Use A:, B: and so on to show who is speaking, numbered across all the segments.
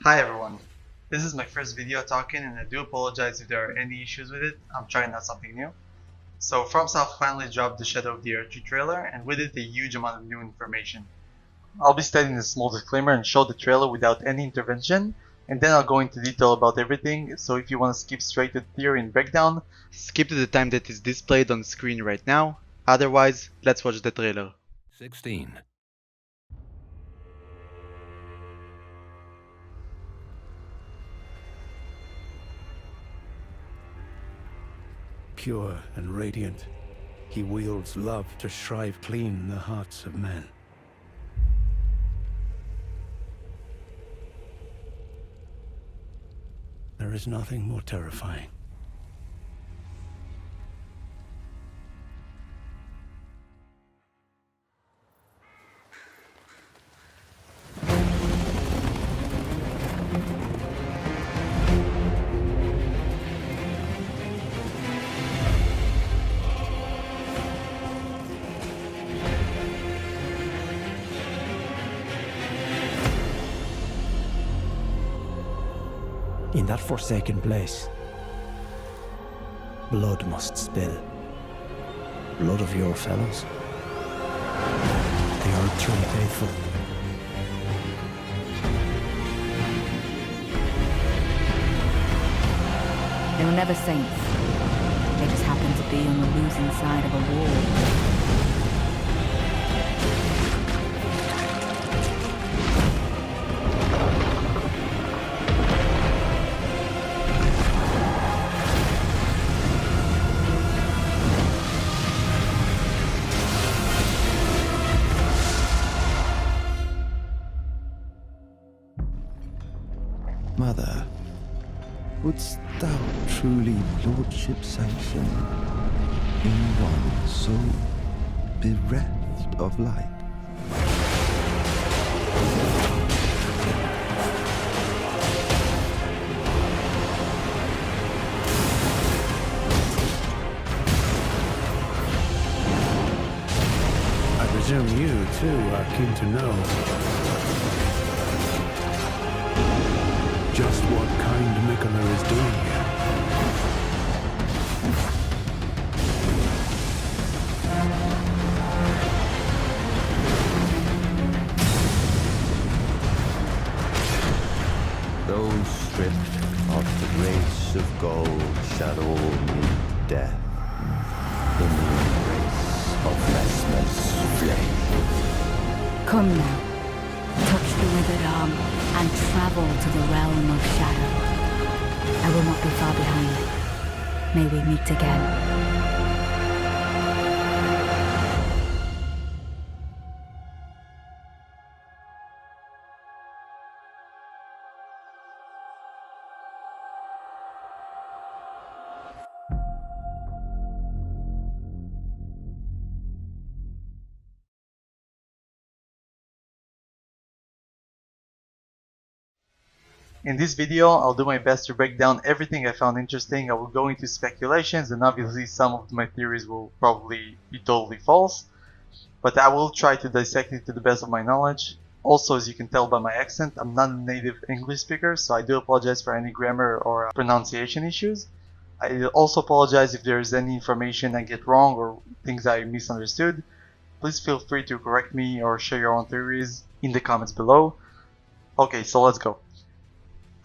A: Hi everyone, this is my first video talking and I do apologize if there are any issues with it. I'm trying out something new. So FromSoft finally dropped the Shadow of the Erdtree trailer and with it a huge amount of new information. I'll be stating a small disclaimer and show the trailer without any intervention, and then I'll go into detail about everything, so if you want to skip straight to the theory and breakdown, skip to the time that is displayed on the screen right now. Otherwise, let's watch the trailer.
B: 16.
C: Pure and radiant, he wields love to shrive clean the hearts of men. There is nothing more terrifying.
D: In that forsaken place, blood must spill. Blood of your fellows. The Erdtree faithful.
E: They were never saints. They just happened to be on the losing side of a war.
F: Mother, wouldst thou truly lordship sanction in one so bereft of light?
C: I presume you, too, are keen to know just what kind Mikola is doing here.
F: Those stripped of the grace of gold shall all meet death in the embrace of Vesper's flame.
E: Come now, touch the withered arm, and travel to the realm of shadow. I will not be far behind. May we meet again.
A: In this video, I'll do my best to break down everything I found interesting. I will go into speculations and obviously some of my theories will probably be totally false, but I will try to dissect it to the best of my knowledge. Also, as you can tell by my accent, I'm not a native English speaker, so I do apologize for any grammar or pronunciation issues. I also apologize if there is any information I get wrong or things I misunderstood. Please feel free to correct me or share your own theories in the comments below. Okay, so let's go.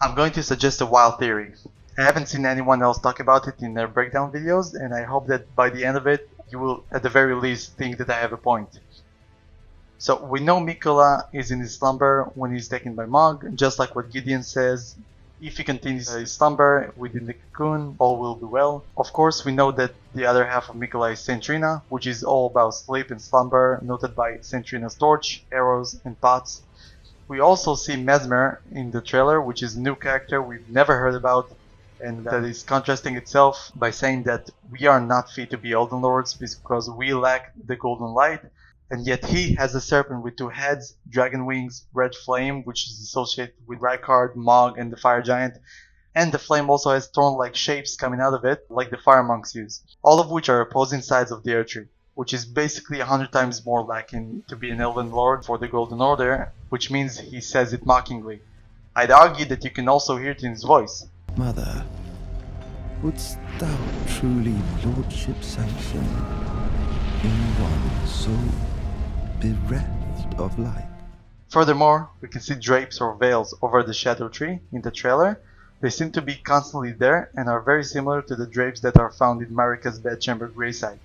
A: I'm going to suggest a wild theory. I haven't seen anyone else talk about it in their breakdown videos, and I hope that by the end of it, you will at the very least think that I have a point. So we know Mikola is in his slumber when he's taken by Mog, just like what Gideon says. If he continues his slumber within the cocoon, all will be well. Of course, we know that the other half of Mikola is Saint Trina, which is all about sleep and slumber, noted by Saint Trina's torch, arrows, and pots. We also see Mesmer in the trailer, which is a new character we've never heard about, and that is contrasting itself by saying that we are not fit to be Elden Lords because we lack the golden light, and yet he has a serpent with two heads, dragon wings, red flame, which is associated with Rykard, Mog, and the fire giant, and the flame also has thorn-like shapes coming out of it, like the fire monks use, all of which are opposing sides of the Erdtree. which is basically 100 times more lacking to be an Elven Lord for the Golden Order, which means he says it mockingly. I'd argue that you can also hear it in his voice.
F: Mother, wouldst thou truly lordship sanction in one so bereft of light?
A: Furthermore, we can see drapes or veils over the shadow tree in the trailer. They seem to be constantly there and are very similar to the drapes that are found in Marika's bedchamber gravesite.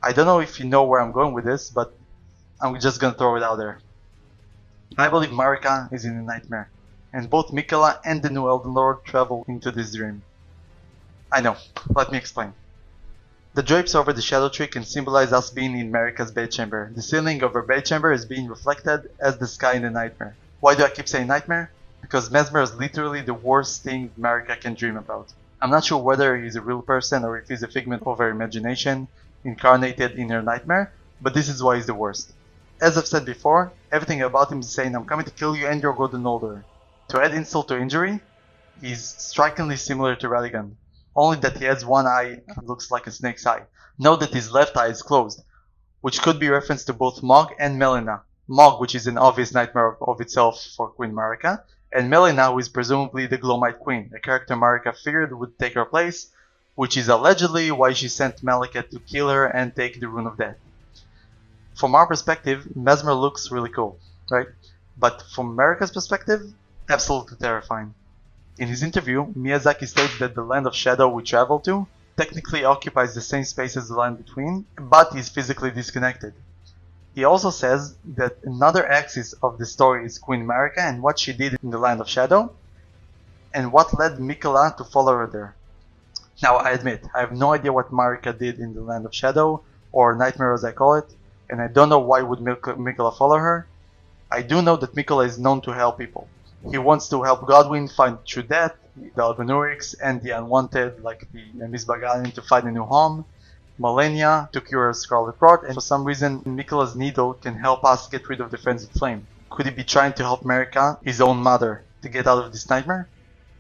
A: I don't know if you know where I'm going with this, but I'm just gonna throw it out there. I believe Marika is in a nightmare, and both Mikola and the new Elden Lord travel into this dream. I know, let me explain. The drapes over the shadow tree can symbolize us being in Marika's bedchamber. The ceiling of her bedchamber is being reflected as the sky in the nightmare. Why do I keep saying nightmare? Because Mesmer is literally the worst thing Marika can dream about. I'm not sure whether he's a real person or if he's a figment of her imagination, incarnated in her nightmare, but this is why he's the worst. As I've said before, everything about him is saying I'm coming to kill you and you're golden older. To add insult to injury, he's strikingly similar to Radigan, only that he has one eye that looks like a snake's eye. Note that his left eye is closed, which could be reference to both Mog and Melina. Mog, which is an obvious nightmare of itself for Queen Marika, and Melina, who is presumably the Glowmite Queen, a character Marika feared would take her place, which is allegedly why she sent Malekith to kill her and take the Rune of Death. From our perspective, Mesmer looks really cool, right? But from Marika's perspective, absolutely terrifying. In his interview, Miyazaki states that the Land of Shadow we travel to technically occupies the same space as the Land Between, but is physically disconnected. He also says that another axis of the story is Queen Marika and what she did in the Land of Shadow, and what led Mikola to follow her there. Now, I admit, I have no idea what Marika did in the Land of Shadow, or Nightmare as I call it, and I don't know why would Mikola follow her. I do know that Mikola is known to help people. He wants to help Godwyn find true death, the Albinurics, and the Unwanted, like the Miss Bagalin, to find a new home, Malenia to cure her Scarlet Rot, and for some reason Mikola's needle can help us get rid of the Frenzied Flame. Could he be trying to help Marika, his own mother, to get out of this nightmare?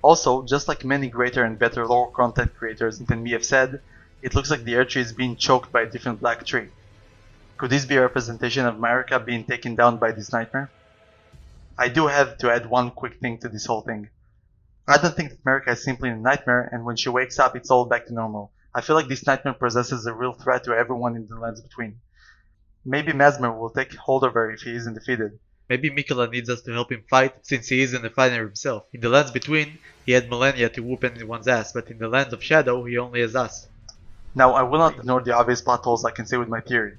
A: Also, just like many greater and better lore content creators than me have said, it looks like the Erdtree is being choked by a different black tree. Could this be a representation of Marika being taken down by this nightmare? I do have to add one quick thing to this whole thing. I don't think that Marika is simply in a nightmare and when she wakes up it's all back to normal. I feel like this nightmare possesses a real threat to everyone in the Lands Between. Maybe Mesmer will take hold of her if he isn't defeated. Maybe Mikola needs us to help him fight since he isn't a fighter himself. In the Lands Between, he had Malenia to whoop anyone's ass, but in the Lands of Shadow, he only has us. Now, I will not ignore the obvious plot holes I can see with my theory.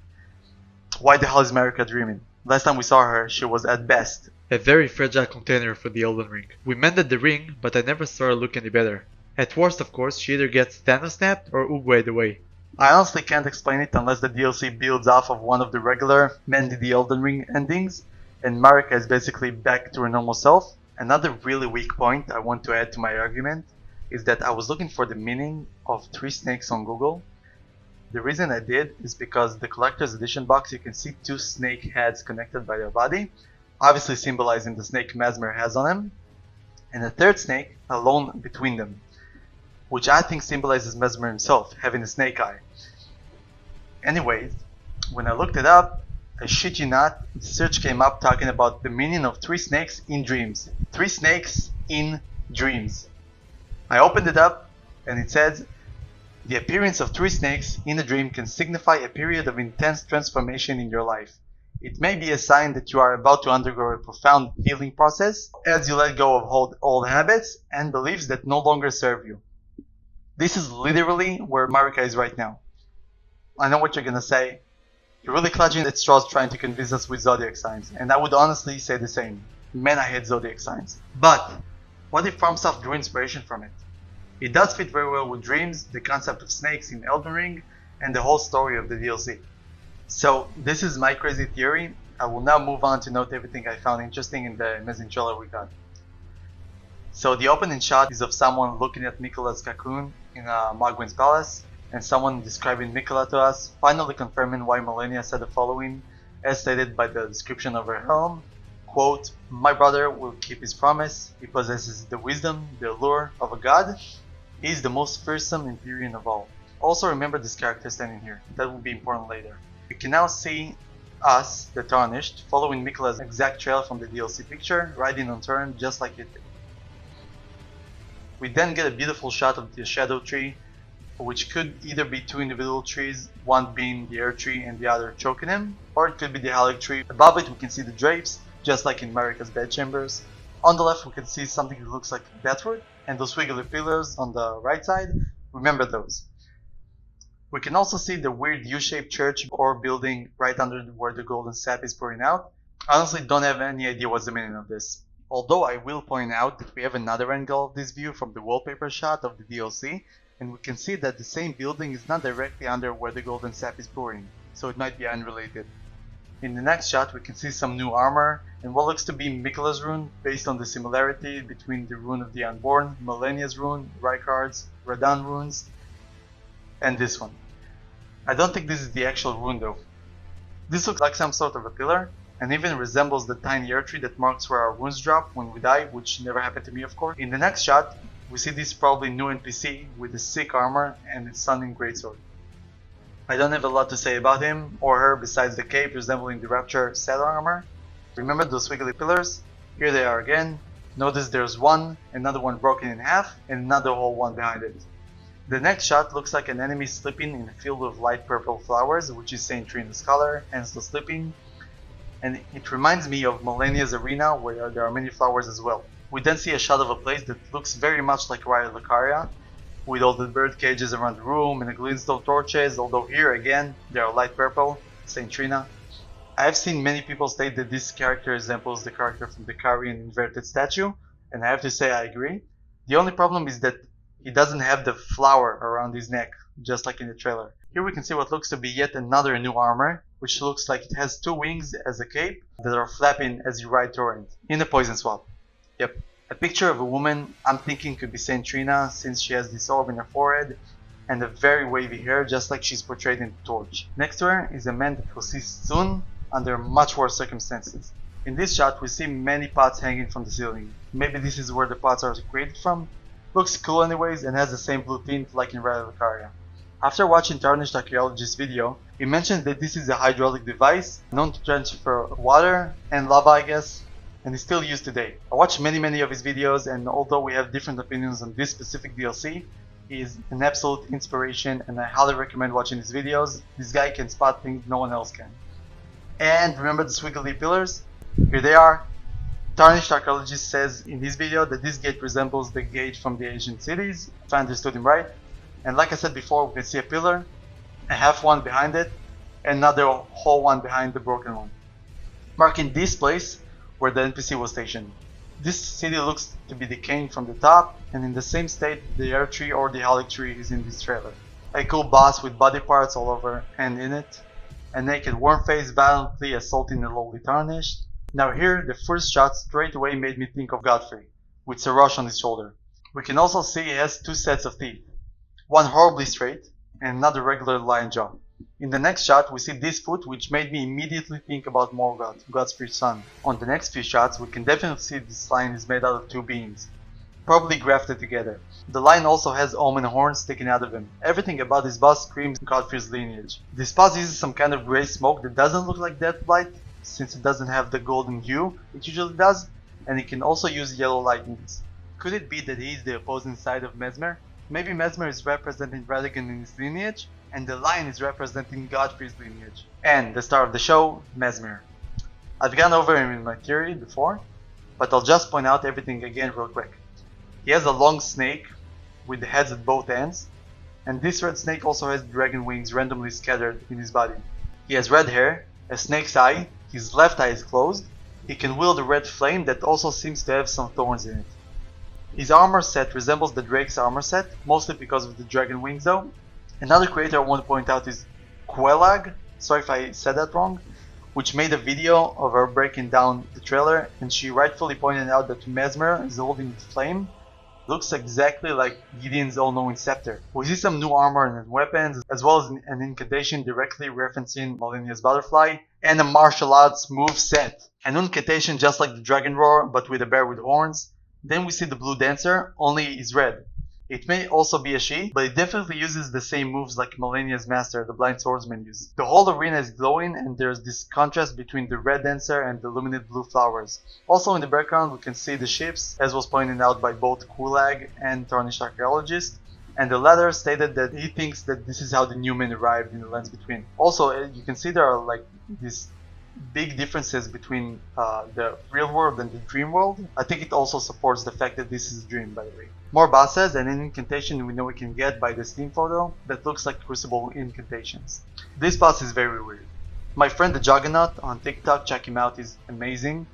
A: Why the hell is Marika dreaming? Last time we saw her, she was at best a very fragile container for the Elden Ring. We mended the ring, but I never saw her look any better. At worst, of course, she either gets Thanos snapped or Oogwayed away. I honestly can't explain it unless the DLC builds off of one of the regular Mend the Elden Ring endings, and Marika is basically back to her normal self. Another really weak point I want to add to my argument is that I was looking for the meaning of 3 snakes on Google. The reason I did is because the collector's edition box you can see 2 snake heads connected by their body, obviously symbolizing the snake Mesmer has on him, and a third snake alone between them, which I think symbolizes Mesmer himself, having a snake eye. Anyways, when I looked it up, I shit you not, the search came up talking about the meaning of 3 snakes in dreams. 3 snakes in dreams. I opened it up and it says, the appearance of 3 snakes in a dream can signify a period of intense transformation in your life. It may be a sign that you are about to undergo a profound healing process as you let go of old habits and beliefs that no longer serve you. This is literally where Marika is right now. I know what you're gonna say. You're really clutching at straws trying to convince us with zodiac signs, and I would honestly say the same. Man, I hate zodiac signs. But what if FromSoft drew inspiration from it? It does fit very well with dreams, the concept of snakes in Elden Ring, and the whole story of the DLC. So this is my crazy theory. I will now move on to note everything I found interesting in the amazing trailer we got. So the opening shot is of someone looking at Mikola's cocoon in Mogwyn's palace, and someone describing Mikola to us, finally confirming why Malenia said the following, as stated by the description of her home. Quote, my brother will keep his promise. He possesses the wisdom, the allure of a god. He is the most fearsome Empyrean of all. Also remember this character standing here. That will be important later. You can now see us, the Tarnished, following Mikla's exact trail from the DLC picture, riding on Turn just like it did. We then get a beautiful shot of the Shadow Tree, which could either be two individual trees, one being the Erdtree and the other choking him, or it could be the Halic Tree. Above it we can see the drapes, just like in Marika's bedchambers. On the left we can see something that looks like Deathwood, and those wiggly pillars on the right side, remember those. We can also see the weird U-shaped church or building right under where the golden sap is pouring out. I honestly don't have any idea what's the meaning of this. Although I will point out that we have another angle of this view from the wallpaper shot of the DLC, and we can see that the same building is not directly under where the golden sap is pouring, so it might be unrelated. In the next shot we can see some new armor and what looks to be Mikla's rune based on the similarity between the rune of the Unborn, Malenia's rune, Rykard's, Radan runes, and this one. I don't think this is the actual rune though. This looks like some sort of a pillar, and even resembles the tiny Erdtree that marks where our runes drop when we die, which never happened to me of course. In the next shot, we see this probably new NPC with a sick armor and a stunning greatsword. I don't have a lot to say about him or her besides the cape resembling the Rapture saddle armor. Remember those wiggly pillars? Here they are again. Notice there's one, another one broken in half, and another whole one behind it. The next shot looks like an enemy sleeping in a field of light purple flowers, which is Saint Trina's color, hence the sleeping. And it reminds me of Malenia's arena where there are many flowers as well. We then see a shot of a place that looks very much like Raya Lucaria, with all the bird cages around the room and the glintstone torches, although here again they are light purple, Saint Trina. I have seen many people state that this character resembles the character from the Carian inverted statue, and I have to say I agree. The only problem is that he doesn't have the flower around his neck, just like in the trailer. Here we can see what looks to be yet another new armor, which looks like it has two wings as a cape that are flapping as you ride Torrent, in a poison swap. Yep, a picture of a woman I'm thinking could be Saint Trina since she has this orb in her forehead and a very wavy hair just like she's portrayed in the Torch. Next to her is a man that we'll see soon under much worse circumstances. In this shot we see many pots hanging from the ceiling. Maybe this is where the pots are created from. Looks cool anyways and has the same blue tint like in Raya Lucaria. After watching Tarnished Archaeologist's video, he mentioned that this is a hydraulic device known to transfer water and lava I guess, and is still used today. I watched many of his videos, and although we have different opinions on this specific DLC, he is an absolute inspiration and I highly recommend watching his videos. This guy can spot things no one else can. And remember the squiggly pillars? Here they are. Tarnished Archaeologist says in his video that this gate resembles the gate from the ancient cities, if I understood him right. And like I said before, we can see a pillar, a half one behind it, and another whole one behind the broken one, marking this place where the NPC was stationed. This city looks to be decaying from the top, and in the same state the Erdtree or the Halic Tree is in this trailer. A cool boss with body parts all over and in it, a naked worm-face violently assaulting a lowly Tarnished. Now here, the first shot straight away made me think of Godfrey, with Sarosh on his shoulder. We can also see he has two sets of teeth, one horribly straight and another regular lion jaw. In the next shot we see this foot, which made me immediately think about Morgoth, Godfrey's son. On the next few shots we can definitely see this lion is made out of two beings, probably grafted together. The lion also has omen horns sticking out of him. Everything about this boss screams Godfrey's lineage. This boss uses some kind of grey smoke that doesn't look like Deathblight, since it doesn't have the golden hue it usually does, and it can also use yellow lightnings. Could it be that he is the opposing side of Mesmer? Maybe Mesmer is representing Radagon in his lineage, and the lion is representing Godfrey's lineage. And the star of the show, Mesmer. I've gone over him in my theory before, but I'll just point out everything again real quick. He has a long snake with the heads at both ends, and this red snake also has dragon wings randomly scattered in his body. He has red hair, a snake's eye, his left eye is closed, he can wield a red flame that also seems to have some thorns in it. His armor set resembles the Drake's armor set, mostly because of the dragon wings though. Another creator I want to point out is Quelag, sorry if I said that wrong, which made a video of her breaking down the trailer, and she rightfully pointed out that Mesmer is holding the flame. Looks exactly like Gideon's all-knowing scepter. We see some new armor and weapons, as well as an incantation directly referencing Malenia's butterfly, and a martial arts move set. An incantation just like the Dragon Roar, but with a bear with horns. Then we see the blue dancer, only he's red. It may also be a she, but it definitely uses the same moves like Malenia's master, the blind swordsman, uses. The whole arena is glowing and there's this contrast between the red dancer and the luminant blue flowers. Also in the background we can see the ships, as was pointed out by both Kulag and Tarnished Archaeologist, and the latter stated that he thinks that this is how the Newman arrived in the lands between. Also, you can see there are like these big differences between the real world and the dream world. I think it also supports the fact that this is a dream, by the way. More bosses and an incantation we know we can get by the Steam photo that looks like Crucible incantations. This boss is very weird. My friend the Juggernaut on TikTok, check him out, he's amazing,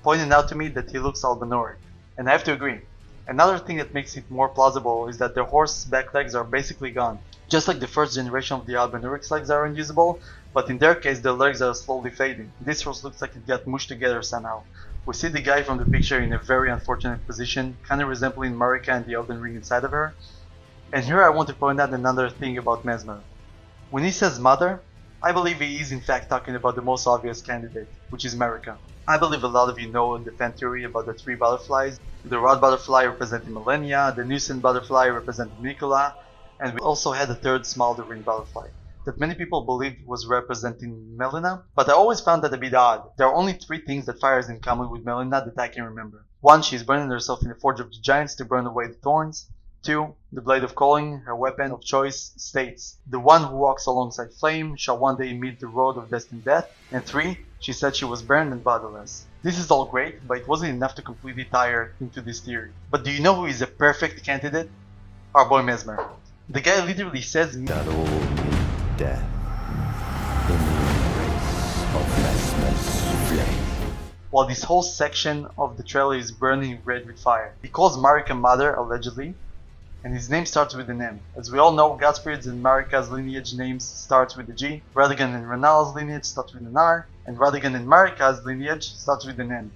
A: pointed out to me that he looks albinoric, and I have to agree. Another thing that makes it more plausible is that the horse's back legs are basically gone. Just like the first generation of the Albinauric's legs are unusable, but in their case the legs are slowly fading. This horse looks like it got mushed together somehow. We see the guy from the picture in a very unfortunate position, kinda resembling Marika and the Elden Ring inside of her. And here I want to point out another thing about Mesmer. When he says mother, I believe he is in fact talking about the most obvious candidate, which is Marika. I believe a lot of you know the fan theory about the three butterflies, the rod butterfly representing Malenia, the Nucent butterfly representing Nicola, and we also had a third smoldering butterfly that many people believed was representing Melina, but I always found that a bit odd. There are only three things that fire is in common with Melina that I can remember. 1. She's burning herself in the Forge of the Giants to burn away the thorns. 2. The Blade of Calling, her weapon of choice, states, "The one who walks alongside flame shall one day meet the road of destined death." And 3. She said she was burned and bodiless. This is all great, but it wasn't enough to completely tie her into this theory. But do you know who is a perfect candidate? Our boy Mesmer. The guy literally says
F: Shall all meet death in the embrace of Mesmer's flame.
A: while this whole section of the trailer is burning red with fire. He calls Marika mother, allegedly, and his name starts with an M. As we all know, Godspirit's and Marika's lineage names starts with a G, Radagon and Renala's lineage starts with an R, and Radagon and Marika's lineage starts with an N,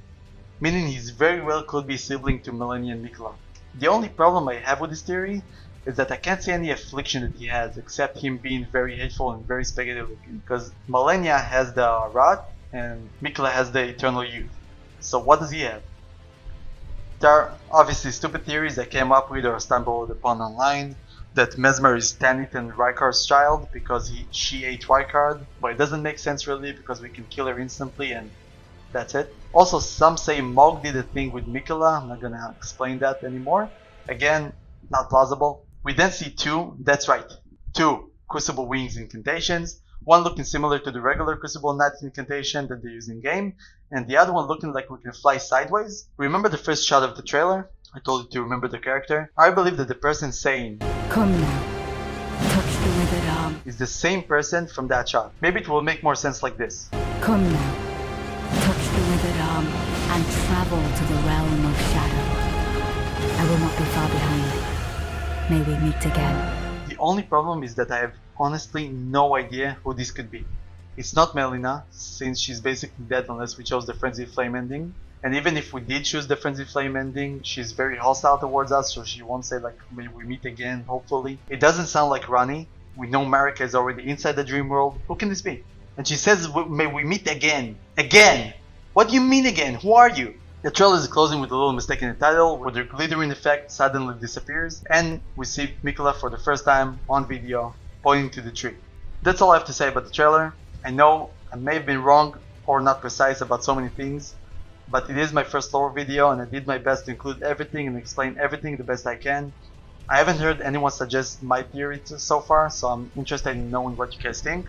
A: meaning he's very well could be a sibling to Malenia and Nicola. The only problem I have with this theory is that I can't see any affliction that he has, except him being very hateful and very spaghetti looking, because Malenia has the rod, and Nicola has the eternal youth. So what does he have? There are obviously stupid theories that came up with or stumbled upon online, that Mesmer is Tanith and Rykard's child because she ate Rykard, but it doesn't make sense really because we can kill her instantly and that's it. Also, some say Mog did a thing with Nicola. I'm not gonna explain that anymore. Again, not plausible. We then see that's right, two Crucible Wings incantations, one looking similar to the regular Crucible Knight incantation that they use in game, and the other one looking like we can fly sideways. Remember the first shot of the trailer? I told you to remember the character. I believe that the person saying
E: Come now, touch the withered arm.
A: is the same person from that shot. Maybe it will make more sense like this.
E: Come now, touch the withered arm and travel to the realm of shadow. I will not be far behind. May we meet again.
A: The only problem is that I have honestly no idea who this could be. It's not Melina, since she's basically dead unless we chose the Frenzied Flame ending. And even if we did choose the Frenzied Flame ending, she's very hostile towards us, so she won't say like, may we meet again, hopefully. It doesn't sound like Rani. We know Marika is already inside the dream world. Who can this be? And she says, may we meet again. Again! What do you mean again? Who are you? The trailer is closing with a little mistake in the title, where the glittering effect suddenly disappears, and we see Nicola for the first time on video, pointing to the tree. That's all I have to say about the trailer. I know I may have been wrong or not precise about so many things, but it is my first lore video and I did my best to include everything and explain everything the best I can. I haven't heard anyone suggest my theory so far, so I'm interested in knowing what you guys think.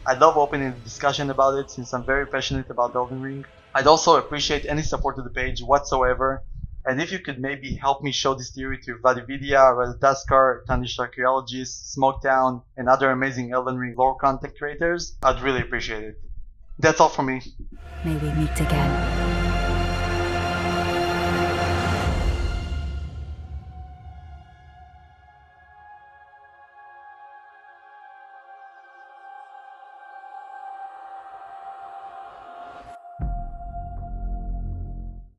A: I'd love opening a discussion about it since I'm very passionate about Elden Ring. I'd also appreciate any support to the page whatsoever, and if you could maybe help me show this theory to Vadividya, Radataskar, Tarnished Archaeologist, Smoketown, and other amazing Elden Ring lore content creators, I'd really appreciate it. That's all from me.
E: May we meet again.